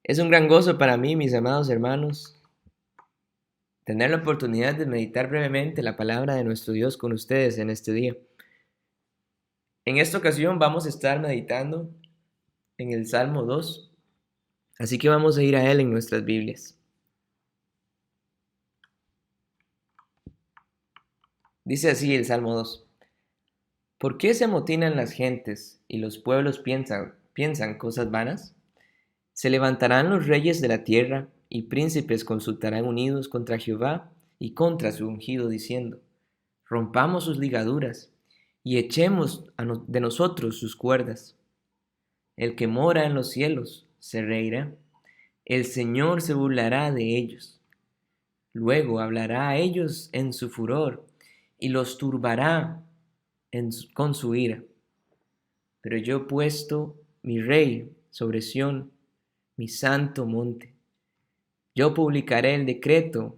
Es un gran gozo para mí, mis amados hermanos, tener la oportunidad de meditar brevemente la palabra de nuestro Dios con ustedes en este día. En esta ocasión vamos a estar meditando en el Salmo 2, así que vamos a ir a él en nuestras Biblias. Dice así el Salmo 2. ¿Por qué se amotinan las gentes y los pueblos piensan cosas vanas? Se levantarán los reyes de la tierra y príncipes consultarán unidos contra Jehová y contra su ungido, diciendo: rompamos sus ligaduras y echemos de nosotros sus cuerdas. El que mora en los cielos se reirá, el Señor se burlará de ellos. Luego hablará a ellos en su furor y los turbará con su ira. Pero yo he puesto mi rey sobre Sión, mi santo monte. Yo publicaré el decreto.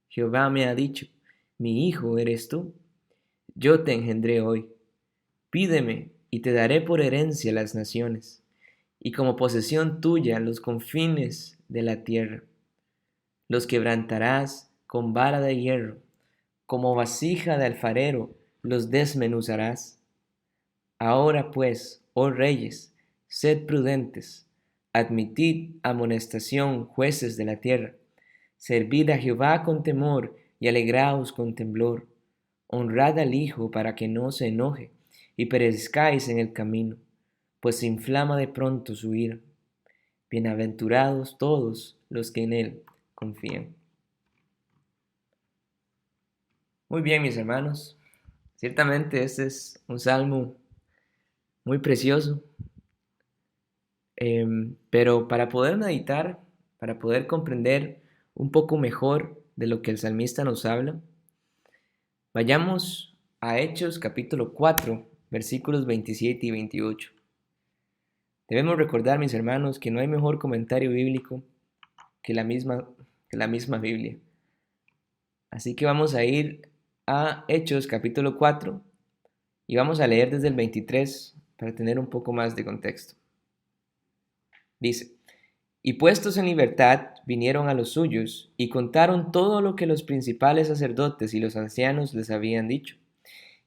Jehová me ha dicho: mi hijo eres tú. Yo te engendré hoy. Pídeme y te daré por herencia las naciones, y como posesión tuya los confines de la tierra. Los quebrantarás con vara de hierro, como vasija de alfarero los desmenuzarás. Ahora pues, oh reyes, sed prudentes, admitid amonestación, jueces de la tierra. Servid a Jehová con temor y alegraos con temblor. Honrad al Hijo para que no se enoje y perezcáis en el camino, pues se inflama de pronto su ira. Bienaventurados todos los que en él confían. Muy bien, mis hermanos. Ciertamente este es un salmo muy precioso, pero para poder meditar, para poder comprender un poco mejor de lo que el salmista nos habla, vayamos a Hechos capítulo 4, versículos 27 y 28. Debemos recordar, mis hermanos, que no hay mejor comentario bíblico que la misma Biblia. Así que vamos a ir a Hechos capítulo 4 y vamos a leer desde el 23 para tener un poco más de contexto. Dice: y puestos en libertad vinieron a los suyos y contaron todo lo que los principales sacerdotes y los ancianos les habían dicho.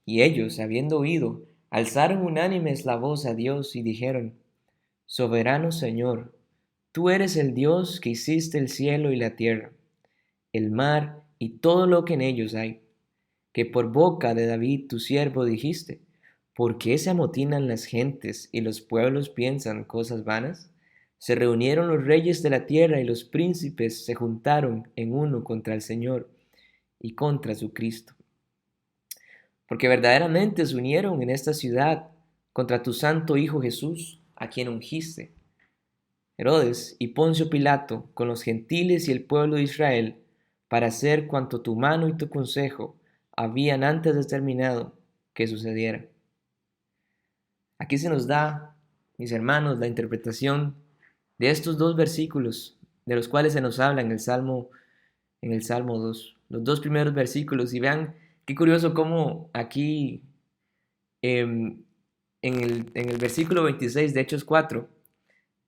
Y ellos, habiendo oído, alzaron unánimes la voz a Dios y dijeron: soberano Señor, tú eres el Dios que hiciste el cielo y la tierra, el mar y todo lo que en ellos hay, que por boca de David tu siervo dijiste: ¿por qué se amotinan las gentes y los pueblos piensan cosas vanas? Se reunieron los reyes de la tierra y los príncipes se juntaron en uno contra el Señor y contra su Cristo. Porque verdaderamente se unieron en esta ciudad contra tu santo Hijo Jesús, a quien ungiste. Herodes y Poncio Pilato, con los gentiles y el pueblo de Israel, para hacer cuanto tu mano y tu consejo habían antes determinado que sucediera. Aquí se nos da, mis hermanos, la interpretación de estos dos versículos de los cuales se nos habla en el Salmo 2, los dos primeros versículos. Y vean qué curioso cómo aquí en el versículo 26 de Hechos 4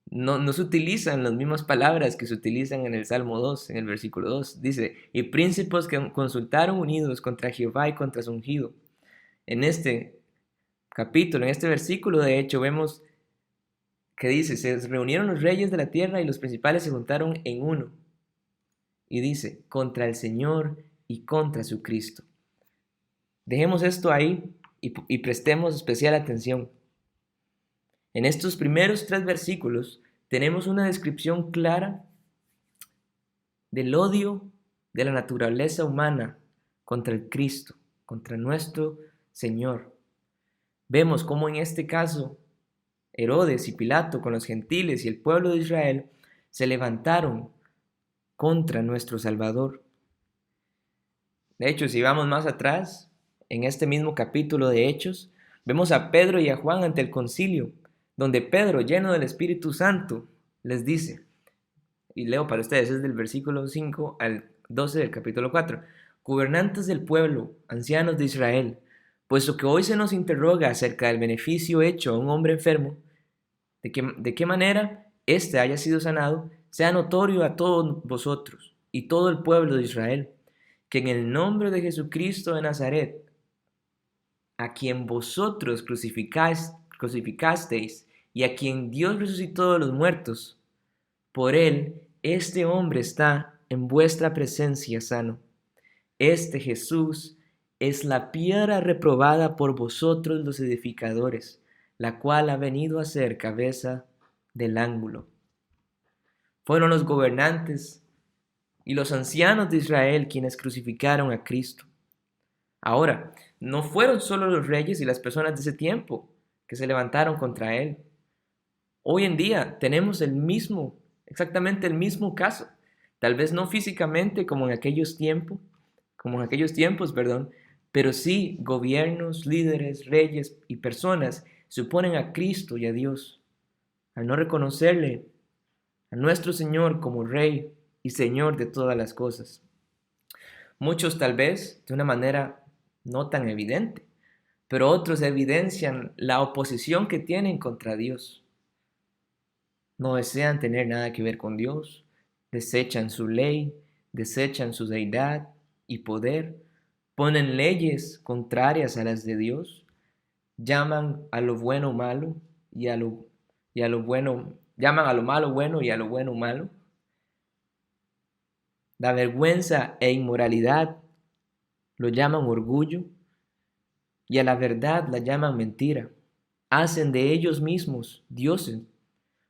no se utilizan las mismas palabras que se utilizan en el Salmo 2, en el versículo 2. Dice: y príncipes que consultaron unidos contra Jehová y contra su ungido. En este capítulo, en este versículo, de hecho, vemos que dice: se reunieron los reyes de la tierra y los principales se juntaron en uno. Y dice: contra el Señor y contra su Cristo. Dejemos esto ahí y prestemos especial atención. En estos primeros 3 versículos tenemos una descripción clara del odio de la naturaleza humana contra el Cristo, contra nuestro Señor. Vemos cómo en este caso Herodes y Pilato, con los gentiles y el pueblo de Israel, se levantaron contra nuestro Salvador. De hecho, si vamos más atrás, en este mismo capítulo de Hechos, vemos a Pedro y a Juan ante el concilio, donde Pedro, lleno del Espíritu Santo, les dice, y leo para ustedes, es del versículo 5 al 12 del capítulo 4: gobernantes del pueblo, ancianos de Israel, puesto que hoy se nos interroga acerca del beneficio hecho a un hombre enfermo, de qué manera éste haya sido sanado, sea notorio a todos vosotros y todo el pueblo de Israel, que en el nombre de Jesucristo de Nazaret, a quien vosotros crucificasteis y a quien Dios resucitó de los muertos, por él este hombre está en vuestra presencia sano. Este Jesús es la piedra reprobada por vosotros los edificadores, la cual ha venido a ser cabeza del ángulo. Fueron los gobernantes y los ancianos de Israel quienes crucificaron a Cristo. Ahora, no fueron solo los reyes y las personas de ese tiempo que se levantaron contra él. Hoy en día tenemos exactamente el mismo caso. Tal vez no físicamente como en aquellos tiempos, pero sí gobiernos, líderes, reyes y personas se oponen a Cristo y a Dios, al no reconocerle a nuestro Señor como Rey y Señor de todas las cosas. Muchos tal vez de una manera no tan evidente, pero otros evidencian la oposición que tienen contra Dios. No desean tener nada que ver con Dios, desechan su ley, desechan su deidad y poder, ponen leyes contrarias a las de Dios, llaman a lo bueno malo llaman a lo malo bueno y a lo bueno malo. La vergüenza e inmoralidad lo llaman orgullo y a la verdad la llaman mentira. Hacen de ellos mismos dioses.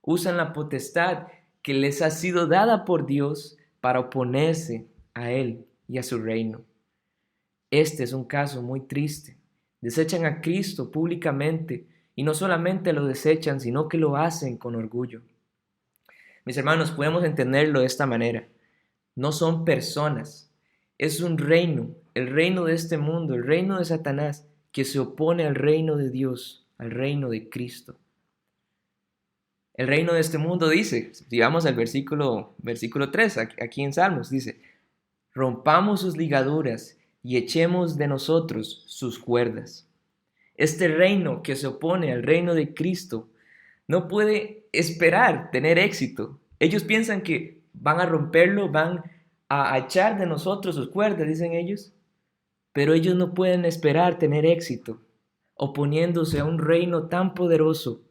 Usan la potestad que les ha sido dada por Dios para oponerse a Él y a su reino. Este es un caso muy triste. Desechan a Cristo públicamente y no solamente lo desechan, sino que lo hacen con orgullo. Mis hermanos, podemos entenderlo de esta manera. No son personas, es un reino, el reino de este mundo, el reino de Satanás, que se opone al reino de Dios, al reino de Cristo. El reino de este mundo dice, si vamos al versículo 3, aquí en Salmos, dice, rompamos sus ligaduras y echemos de nosotros sus cuerdas. Este reino que se opone al reino de Cristo no puede esperar tener éxito. Ellos piensan que van a romperlo, van a echar de nosotros sus cuerdas, dicen ellos, pero ellos no pueden esperar tener éxito oponiéndose a un reino tan poderoso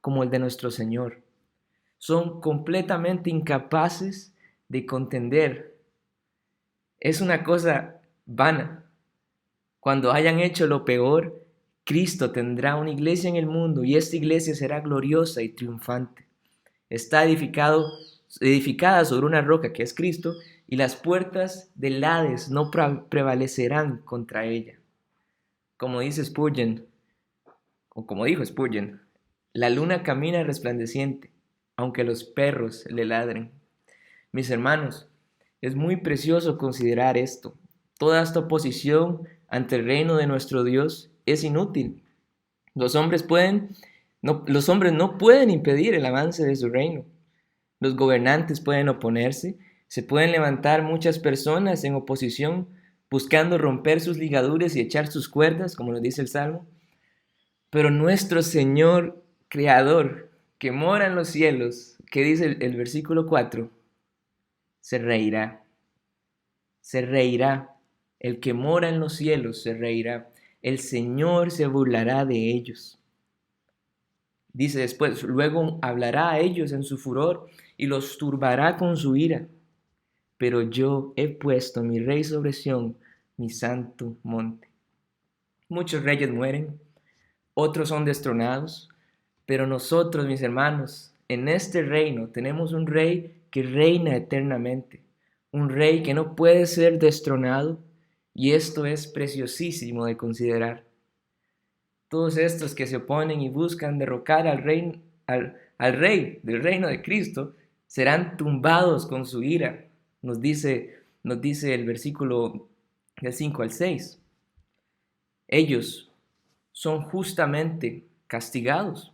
como el de nuestro Señor. Son completamente incapaces de contender. Es una cosa vana. Cuando hayan hecho lo peor, Cristo tendrá una iglesia en el mundo y esta iglesia será gloriosa y triunfante. Está edificada sobre una roca que es Cristo y las puertas del Hades no prevalecerán contra ella. Como dice Spurgeon, o como dijo Spurgeon, la luna camina resplandeciente, aunque los perros le ladren. Mis hermanos, es muy precioso considerar esto. Toda esta oposición ante el reino de nuestro Dios es inútil. Los hombres no pueden impedir el avance de su reino. Los gobernantes pueden oponerse, se pueden levantar muchas personas en oposición, buscando romper sus ligaduras y echar sus cuerdas, como nos dice el Salmo. Pero nuestro Señor Creador, que mora en los cielos, que dice el versículo 4, se reirá. Se reirá. El que mora en los cielos se reirá. El Señor se burlará de ellos. Dice después, luego hablará a ellos en su furor y los turbará con su ira. Pero yo he puesto mi rey sobre Sión, mi santo monte. Muchos reyes mueren, otros son destronados, pero nosotros, mis hermanos, en este reino tenemos un rey que reina eternamente, un rey que no puede ser destronado, y esto es preciosísimo de considerar. Todos estos que se oponen y buscan derrocar al rey del reino de Cristo serán tumbados con su ira, nos dice el versículo del 5 al 6. Ellos son justamente castigados.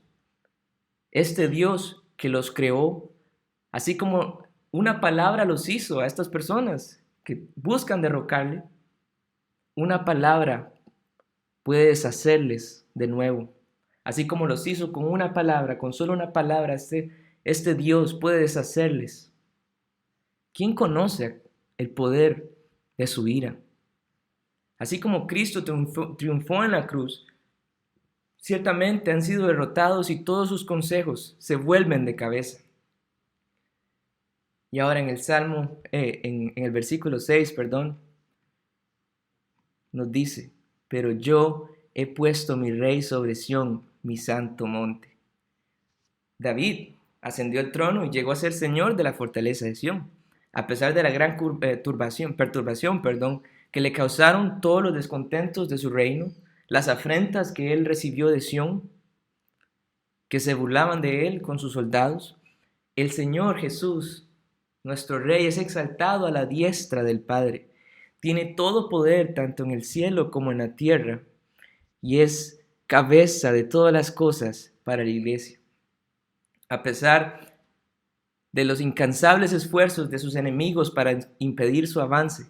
Este Dios que los creó, así como una palabra los hizo a estas personas que buscan derrocarle, una palabra puede deshacerles de nuevo. Así como los hizo con una palabra, con solo una palabra, este Dios puede deshacerles ¿Quién conoce el poder de su ira? Así como Cristo triunfó en la cruz, ciertamente han sido derrotados y todos sus consejos se vuelven de cabeza. Y ahora en el en el versículo 6, nos dice, pero yo he puesto mi rey sobre Sión, mi santo monte. David ascendió al trono y llegó a ser señor de la fortaleza de Sión, a pesar de la gran perturbación, que le causaron todos los descontentos de su reino, las afrentas que él recibió de Sión, que se burlaban de él con sus soldados. El Señor Jesús, nuestro Rey, es exaltado a la diestra del Padre. Tiene todo poder tanto en el cielo como en la tierra y es cabeza de todas las cosas para la iglesia. A pesar de los incansables esfuerzos de sus enemigos para impedir su avance,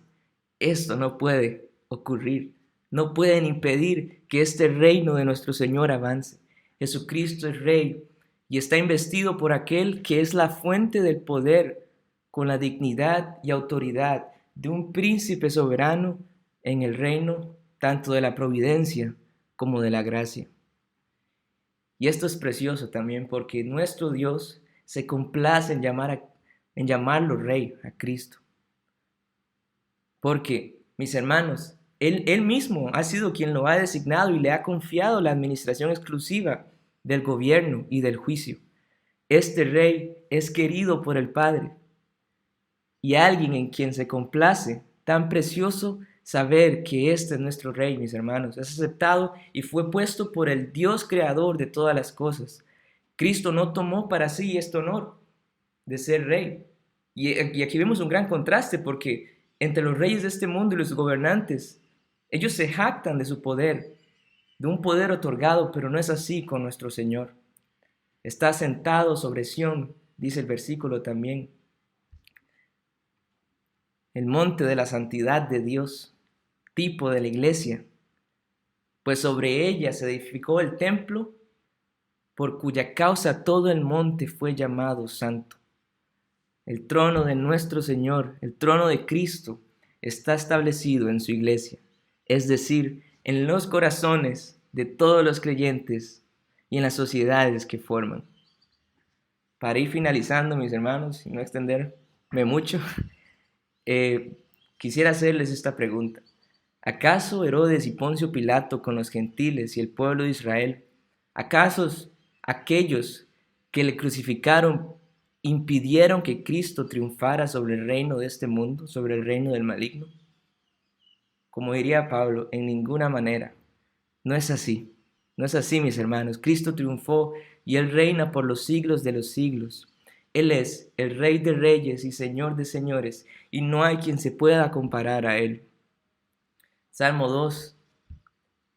esto no puede ocurrir. No pueden impedir que este reino de nuestro Señor avance. Jesucristo es Rey y está investido por aquel que es la fuente del poder, con la dignidad y autoridad de un príncipe soberano en el reino tanto de la providencia como de la gracia. Y esto es precioso también porque nuestro Dios se complace en llamarlo Rey a Cristo. Porque, mis hermanos, él mismo ha sido quien lo ha designado y le ha confiado la administración exclusiva del gobierno y del juicio. Este Rey es querido por el Padre y alguien en quien se complace, tan precioso saber que este es nuestro Rey, mis hermanos, es aceptado y fue puesto por el Dios creador de todas las cosas. Cristo no tomó para sí este honor de ser Rey. Y aquí vemos un gran contraste porque entre los reyes de este mundo y los gobernantes, ellos se jactan de su poder, de un poder otorgado, pero no es así con nuestro Señor. Está sentado sobre Sión, dice el versículo también, el monte de la santidad de Dios, tipo de la iglesia, pues sobre ella se edificó el templo, por cuya causa todo el monte fue llamado santo. El trono de nuestro Señor, el trono de Cristo, está establecido en su iglesia, es decir, en los corazones de todos los creyentes y en las sociedades que forman. Para ir finalizando, mis hermanos, y no extenderme mucho, quisiera hacerles esta pregunta. ¿Acaso Herodes y Poncio Pilato con los gentiles y el pueblo de Israel, acaso aquellos que le crucificaron impidieron que Cristo triunfara sobre el reino de este mundo, sobre el reino del maligno? Como diría Pablo, en ninguna manera. No es así. No es así, mis hermanos. Cristo triunfó y Él reina por los siglos de los siglos. Él es el Rey de reyes y Señor de señores, y no hay quien se pueda comparar a Él. Salmo 2,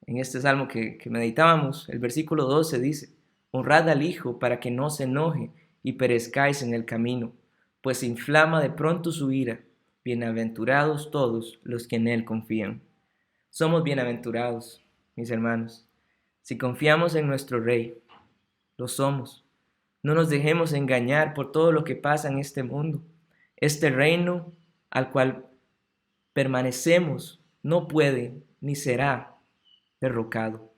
en este salmo que meditábamos, el versículo 12 dice, honrad al Hijo para que no se enoje y perezcáis en el camino, pues se inflama de pronto su ira. Bienaventurados todos los que en Él confían. Somos bienaventurados, mis hermanos, si confiamos en nuestro Rey. Lo somos. No nos dejemos engañar por todo lo que pasa en este mundo. Este reino al cual permanecemos no puede ni será derrocado.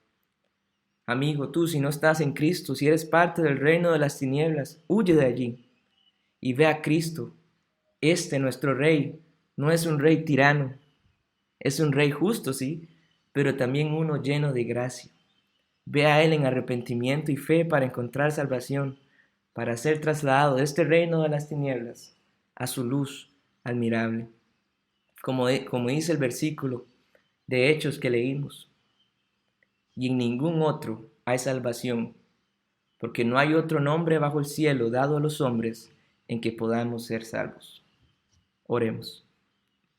Amigo, tú si no estás en Cristo, si eres parte del reino de las tinieblas, huye de allí y ve a Cristo. Nuestro Rey, no es un rey tirano, es un rey justo, sí, pero también uno lleno de gracia. Ve a Él en arrepentimiento y fe para encontrar salvación, para ser trasladado de este reino de las tinieblas a su luz admirable. Como dice el versículo de Hechos que leímos, y en ningún otro hay salvación, porque no hay otro nombre bajo el cielo dado a los hombres en que podamos ser salvos. Oremos.